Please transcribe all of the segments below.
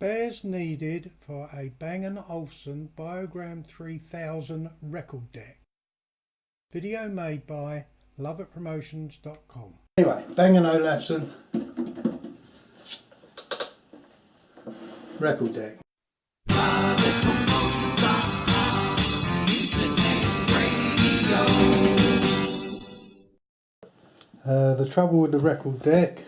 Spares needed for a Bang & Olufsen Beogram 3000 record deck. Video made by LOVATT. Anyway, Bang & Olufsen record deck. The trouble with the record deck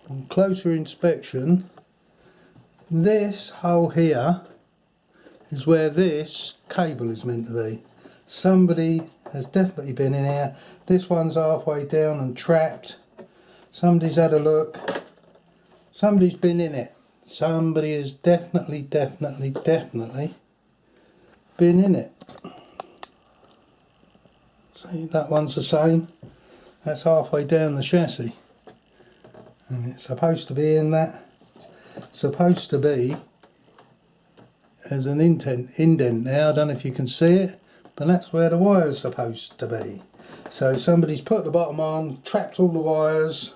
on closer inspection, this hole here is where this cable is meant to be. Somebody has definitely been in here. This one's halfway down and trapped. Somebody's had a look. Somebody's been in it. Somebody has definitely been in it. See, that one's the same. That's halfway down the chassis. And it's supposed to be in that. Supposed to be as an indent now. I don't know if you can see it, but that's where the wire's supposed to be. So somebody's put the bottom on, trapped all the wires.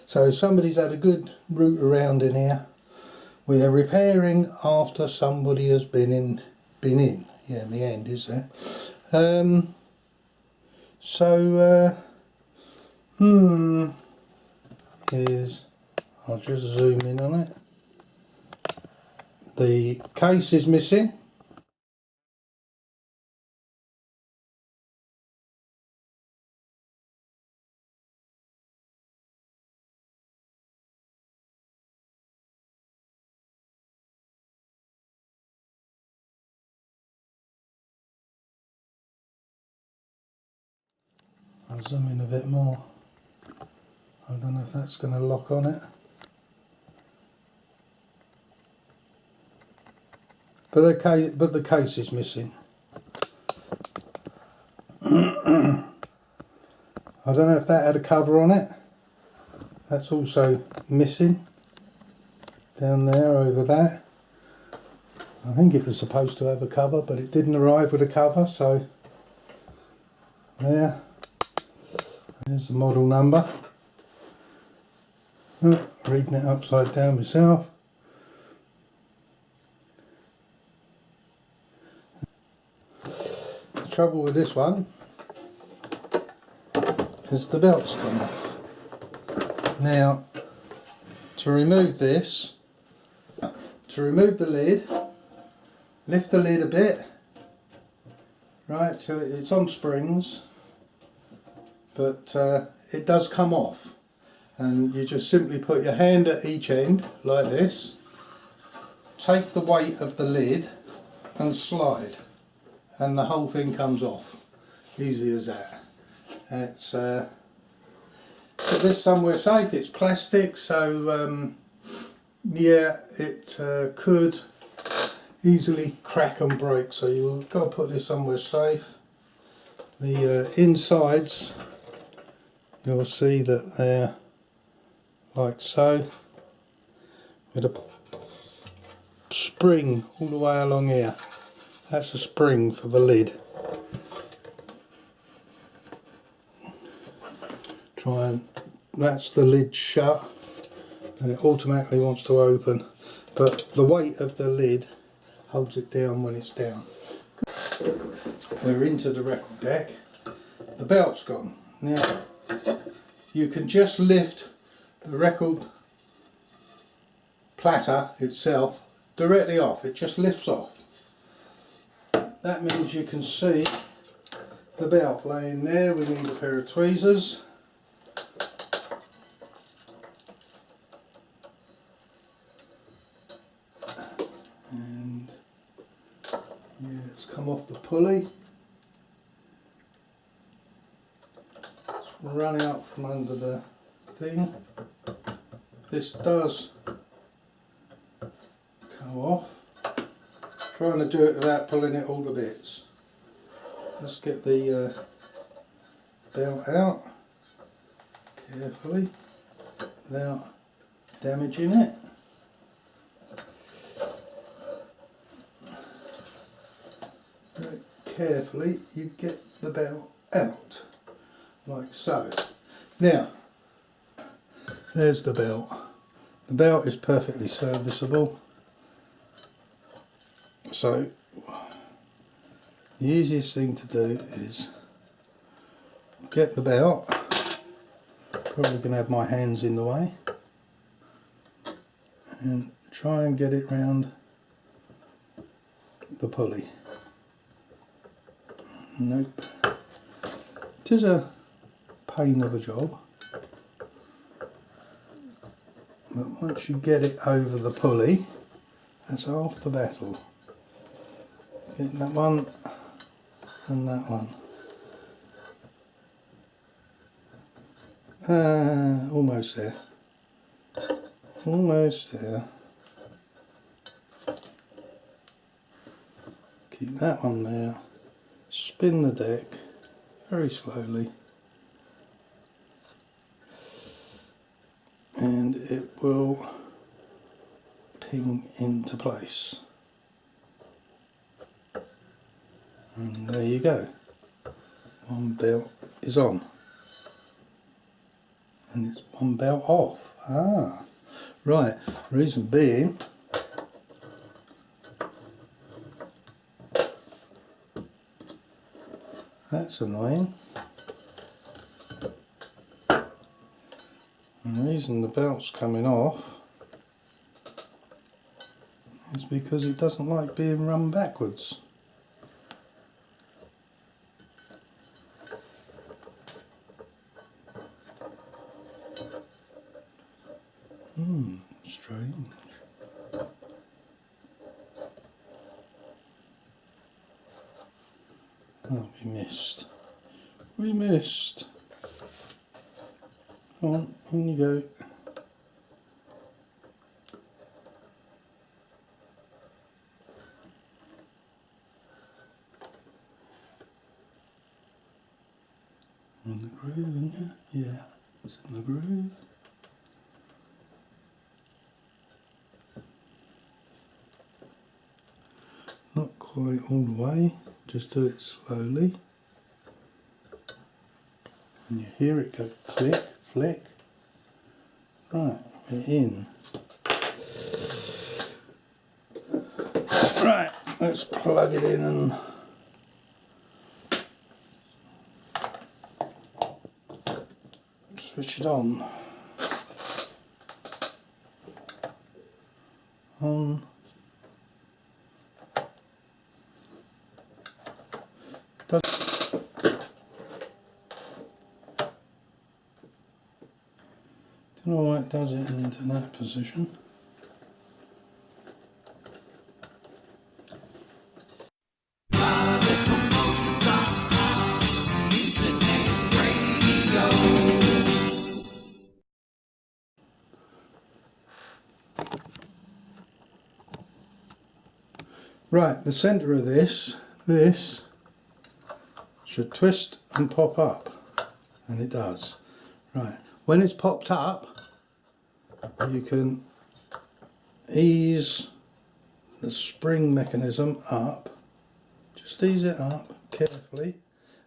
So somebody's had a good route around in here. We are repairing after somebody has been in. Yeah, my hand is there. Here's, I'll just zoom in on it. The case is missing. I'll zoom in a bit more. I don't know if that's going to lock on it. But the case is missing. I don't know if that had a cover on it. That's also missing. Down there, over that. I think it was supposed to have a cover, but it didn't arrive with a cover, so there. There's the model number. Oh, reading it upside down myself. The trouble with this one is the belt's come off. Now, to remove this, to remove the lid, lift the lid a bit, right, till it's on springs, but it does come off. And you just simply put your hand at each end like this, take the weight of the lid and slide, and the whole thing comes off. Easy as that. It's put this somewhere safe. It's plastic, so yeah, it could easily crack and break, so you've got to put this somewhere safe. The insides, you'll see that they're like so, with a spring all the way along here. That's a spring for the lid. That's the lid shut, and it automatically wants to open, but the weight of the lid holds it down when it's down. We're into the record deck. The belt's gone. Now you can just lift the record platter itself directly off. It just lifts off. That means you can see the belt laying there. We need a pair of tweezers. And yeah, it's come off the pulley. It's running out from under the thing. This does come off. Trying to do it without pulling it all to bits. Let's get the belt out carefully without damaging it. carefully you get the belt out, like so. Now, there's the belt. The belt is perfectly serviceable. So, the easiest thing to do is get the belt. Probably going to have my hands in the way. And try and get it round the pulley. Nope. It is a pain of a job. But once you get it over the pulley, that's half the battle. Get that one and that one. Almost there. Almost there. Keep that one there. Spin the deck very slowly. And it will ping into place. And there you go. One belt is on. And it's one belt off. Ah, right. Reason being, that's annoying. And the reason the belt's coming off is because it doesn't like being run backwards. Strange. Oh, we missed. We missed. Come on, in you go. In the groove, isn't it? Yeah, it's in the groove. Not quite all the way, just do it slowly. And you hear it go click, flick. Right, we're in. Right, let's plug it in and switch it on. On. Don't know why it does it into that position. Right, the centre of this should twist and pop up, and it does. Right, when it's popped up, you can ease the spring mechanism up. Just ease it up carefully,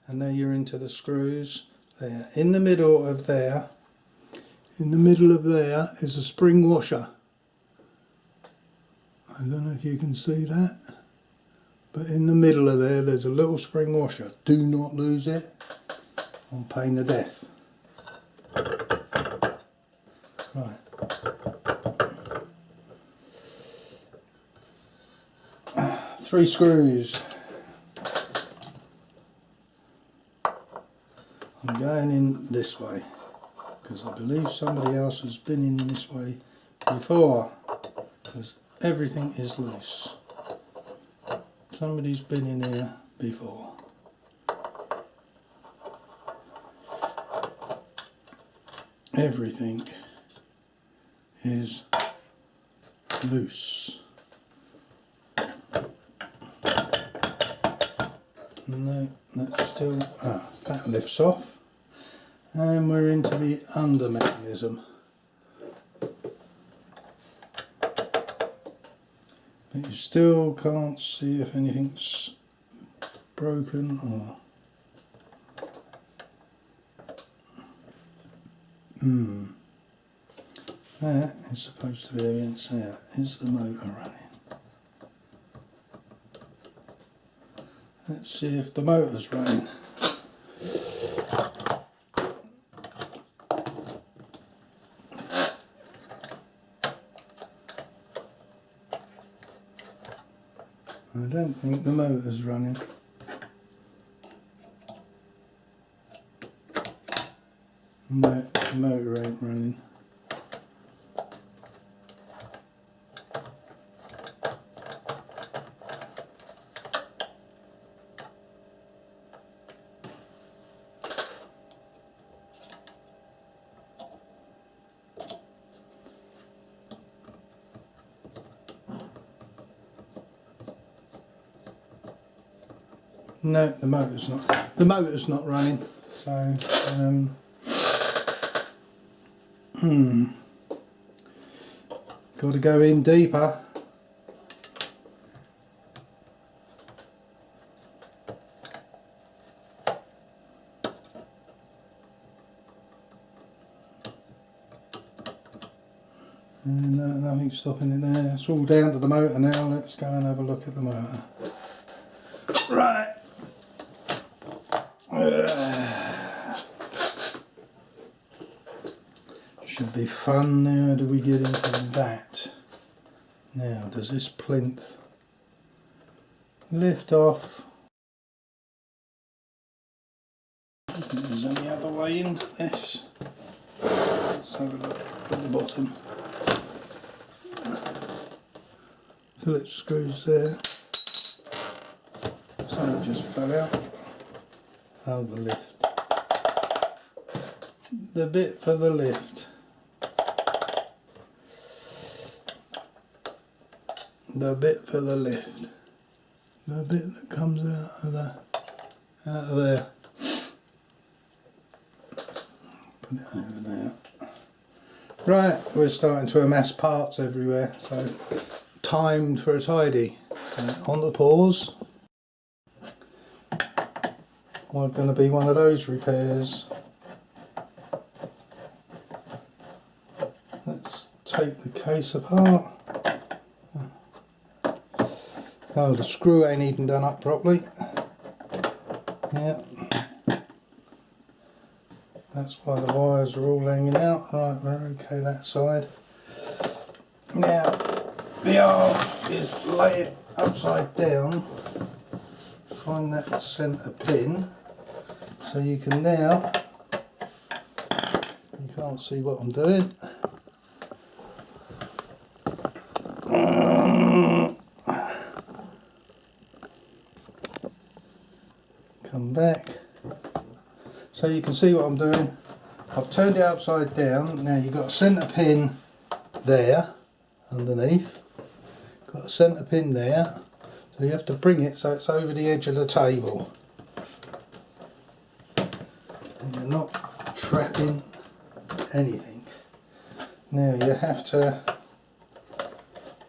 and now you're into the screws there. In the middle of there is a spring washer. I don't know if you can see that, but in the middle of there's a little spring washer. Do not lose it, on pain of death. Right. 3 screws. I'm going in this way because I believe somebody else has been in this way before, because everything is loose. Somebody's been in here before. Everything is loose. No, that's still, that lifts off, and we're into the under mechanism. But you still can't see if anything's broken or that is supposed to be against there. Is the motor running? Let's see if the motor's running. I don't think the motor's running. No, the motor ain't running. No, the motor's not. The motor's not running. So, got to go in deeper. And nothing's stopping it there. It's all down to the motor now. Let's go and have a look at the motor. Right. Should be fun now. Do we get into that? Now, does this plinth lift off? I don't think there's any other way into this. Let's have a look at the bottom. Phillips screws there. Something just fell out. Oh, the lift. The bit for the lift. The bit for the lift. The bit that comes out of there. Put it over there. Right, we're starting to amass parts everywhere, so timed for a tidy. On the pause. Well, going to be one of those repairs. Let's take the case apart. Oh, the screw ain't even done up properly. Yeah. That's why the wires are all hanging out. Right, we're okay that side. Now, the arm is lay it upside down. Find that centre pin. So you can now, you can't see what I'm doing. Come back. So you can see what I'm doing. I've turned it upside down. Now you've got a centre pin there, underneath. Got a centre pin there. So you have to bring it so it's over the edge of the table. And you're not trapping anything. Now you have to,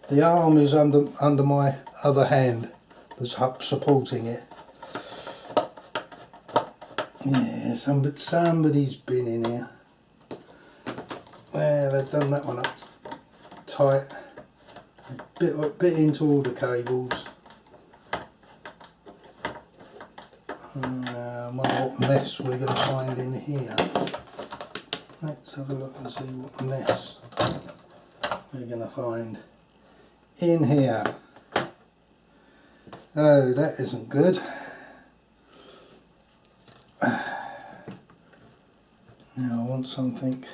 the arm is under my other hand that's supporting it. Yeah, somebody's been in here. Well, they've done that one up tight. A bit into all the cables. I wonder what mess we're going to find in here. Let's have a look and see what mess we're going to find in here. Oh, that isn't good. Now I want something.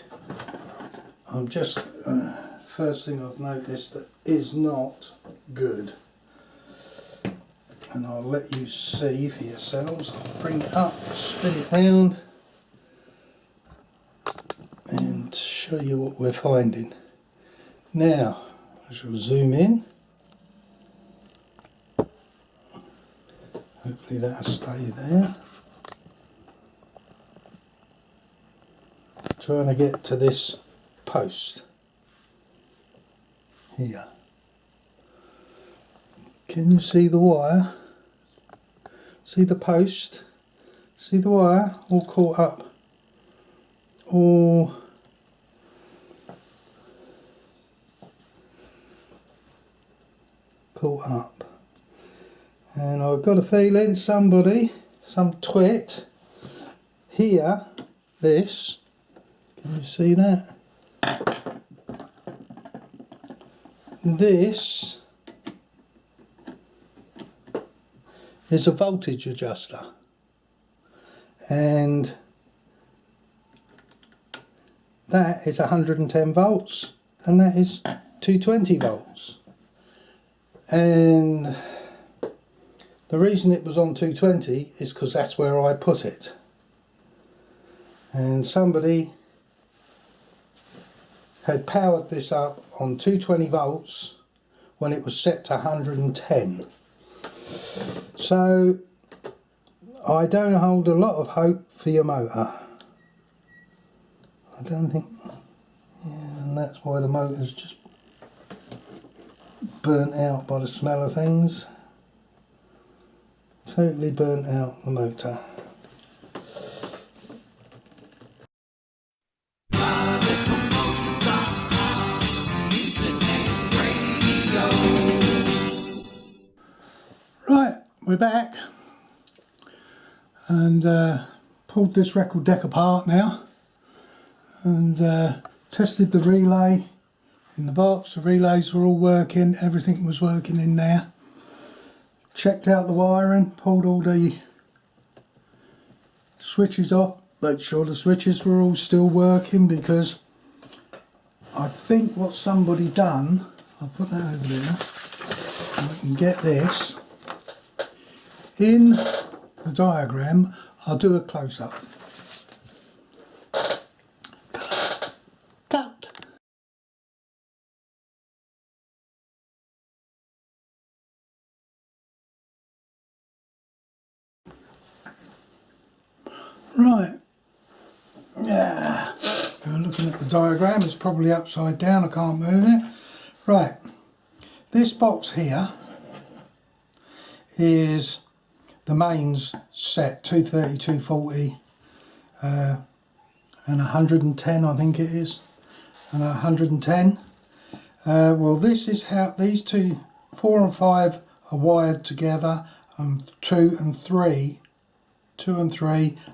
I'm just first thing I've noticed that is not good, and I'll let you see for yourselves. I'll bring it up, spin it round, and show you what we're finding. Now I shall zoom in. Hopefully that'll stay there. Trying to get to this post here. Can you see the wire? See the post? See the wire? All caught up. All caught up. And I've got a feeling somebody, some twit, here, this, can you see that? This is a voltage adjuster, and that is 110 volts and that is 220 volts. And the reason it was on 220 is because that's where I put it. And somebody had powered this up on 220 volts when it was set to 110. So I don't hold a lot of hope for your motor. I don't think, yeah, and that's why the motor's just burnt out by the smell of things. Totally burnt out the motor. Right, we're back and pulled this record deck apart now and tested the relay in the box. The relays were all working, everything was working in there. Checked out the wiring, pulled all the switches off, made sure the switches were all still working, because I think what somebody done, I'll put that over there so I can get this. In the diagram, I'll do a close-up. Cut! Right, yeah, you're looking at the diagram, it's probably upside down, I can't move it. Right, this box here is the mains set, 230, 240 and 110 I think it is, and 110. Well, this is how these two, 4 and 5 are wired together, and 2 and 3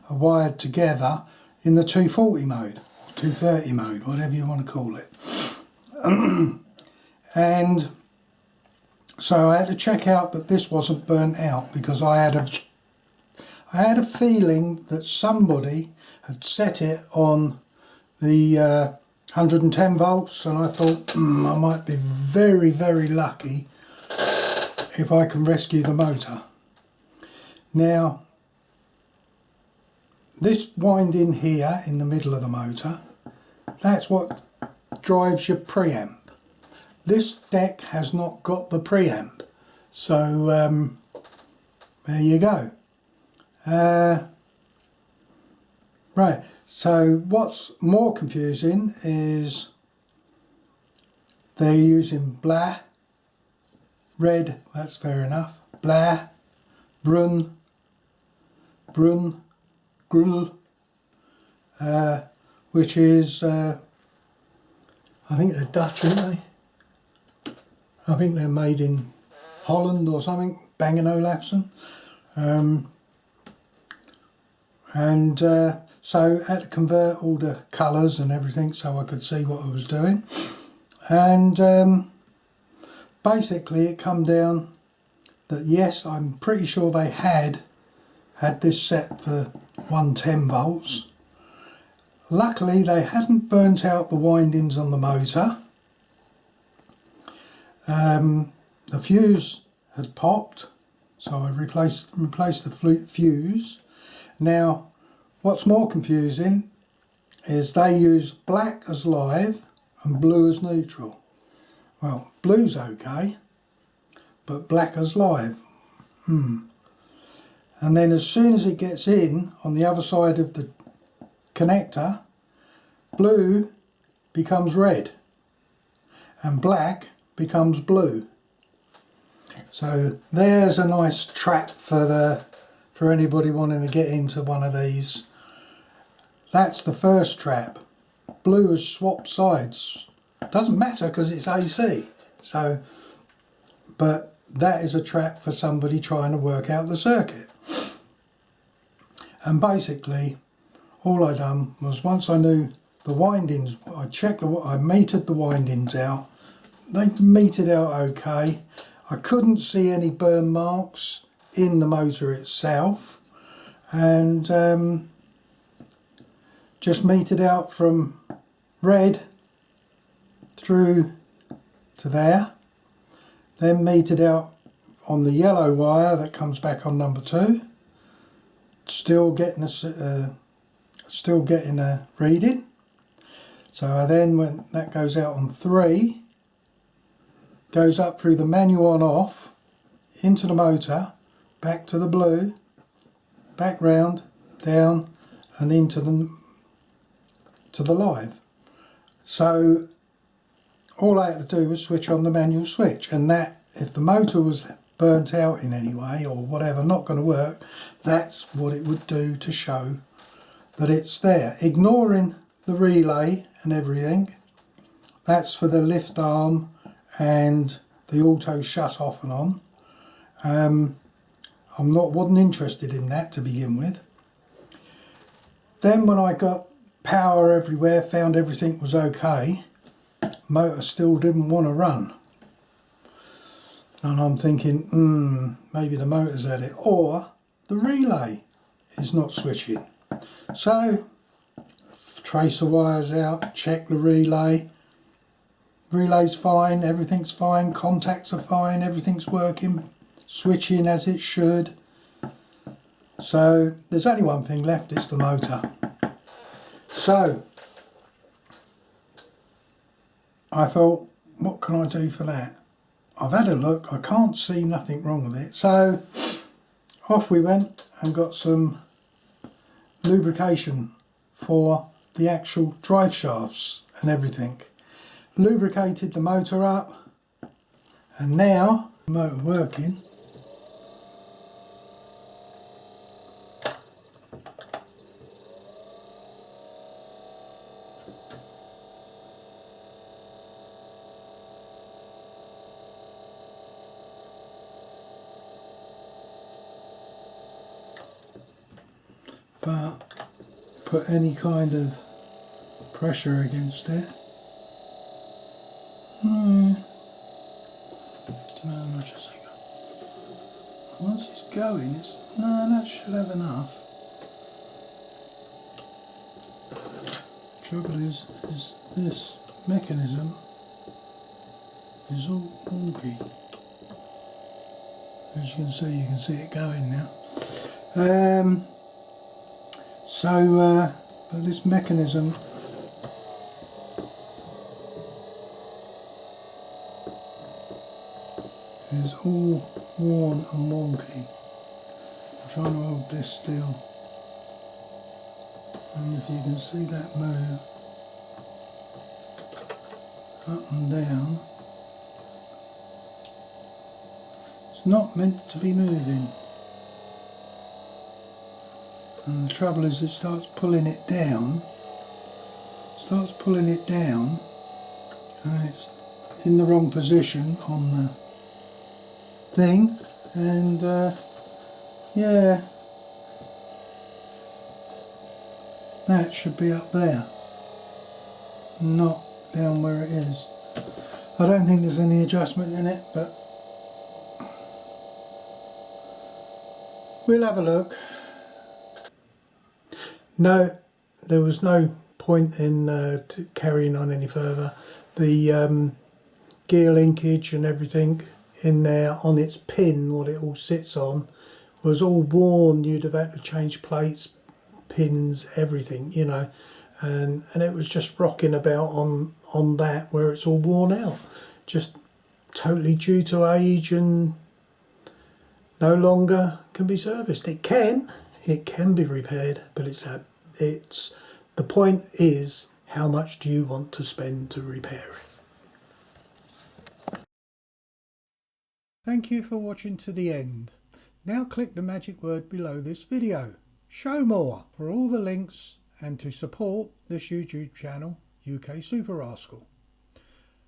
are wired together in the 240 mode, 230 mode, whatever you want to call it. And so I had to check out that this wasn't burnt out, because I had a feeling that somebody had set it on the 110 volts, and I thought I might be very, very lucky if I can rescue the motor. Now, this winding here in the middle of the motor, that's what drives your preamp. This deck has not got the preamp, so there you go. Right, so what's more confusing is they're using blah, red, that's fair enough, blah, brun, grull, which is, I think they're Dutch, aren't they? I think they're made in Holland or something, Bang & Olufsen. So I had to convert all the colours and everything so I could see what I was doing. And basically it come down that yes, I'm pretty sure they had this set for 110 volts. Luckily they hadn't burnt out the windings on the motor. The fuse had popped, so I replaced the fuse. Now, what's more confusing is they use black as live and blue as neutral. Well, blue's okay, but black as live. And then as soon as it gets in on the other side of the connector, blue becomes red and black becomes blue. So there's a nice trap for for anybody wanting to get into one of these. That's the first trap. Blue has swapped sides. Doesn't matter because it's AC. So, but that is a trap for somebody trying to work out the circuit. And basically, all I done was, once I knew the windings, I metered the windings out. They metered out okay. I couldn't see any burn marks in the motor itself, and just metered out from red through to there, then metered out on the yellow wire that comes back on number 2, still getting a reading. So I then, when that goes out on 3, goes up through the manual on off, into the motor, back to the blue, back round, down, and into the live. So all I had to do was switch on the manual switch, and that, if the motor was burnt out in any way or whatever, not going to work, that's what it would do to show that it's there. Ignoring the relay and everything, that's for the lift arm and the auto shut off and on. Wasn't interested in that to begin with. Then when I got power everywhere, found everything was okay, motor still didn't want to run. And I'm thinking, maybe the motor's at it, or the relay is not switching. So, trace the wires out, check the relay. Relay's fine, everything's fine, contacts are fine, everything's working, switching as it should. So, there's only one thing left, it's the motor. So, I thought, what can I do for that? I've had a look, I can't see nothing wrong with it. So, off we went and got some lubrication for the actual drive shafts and everything. Lubricated the motor up, and now the motor working. But put any kind of pressure against it. Don't know how much has it got. Once it's going, no, that should have enough. Trouble is this mechanism is all wonky. As you can see it going now. But this mechanism is all worn and wonky. I'm trying to hold this still, and if you can see that move up and down, it's not meant to be moving. And the trouble is, it starts pulling it down, and it's in the wrong position on the thing, and yeah, that should be up there, not down where it is. I don't think there's any adjustment in it, but we'll have a look. No, there was no point in carrying on any further. The gear linkage and everything in there on its pin, what it all sits on, was all worn. You'd have had to change plates, pins, everything, you know, and it was just rocking about on that where it's all worn out, just totally due to age and no longer can be serviced. It can be repaired, but the point is, how much do you want to spend to repair it? Thank you for watching to the end. Now click the magic word below this video, show more, for all the links and to support this YouTube channel, UK Super Rascal.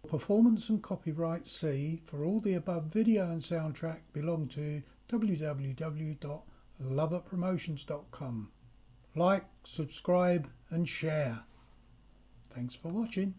Performance and copyright C for all the above video and soundtrack belong to www.lovattpromotions.com. Like, subscribe and share. Thanks for watching.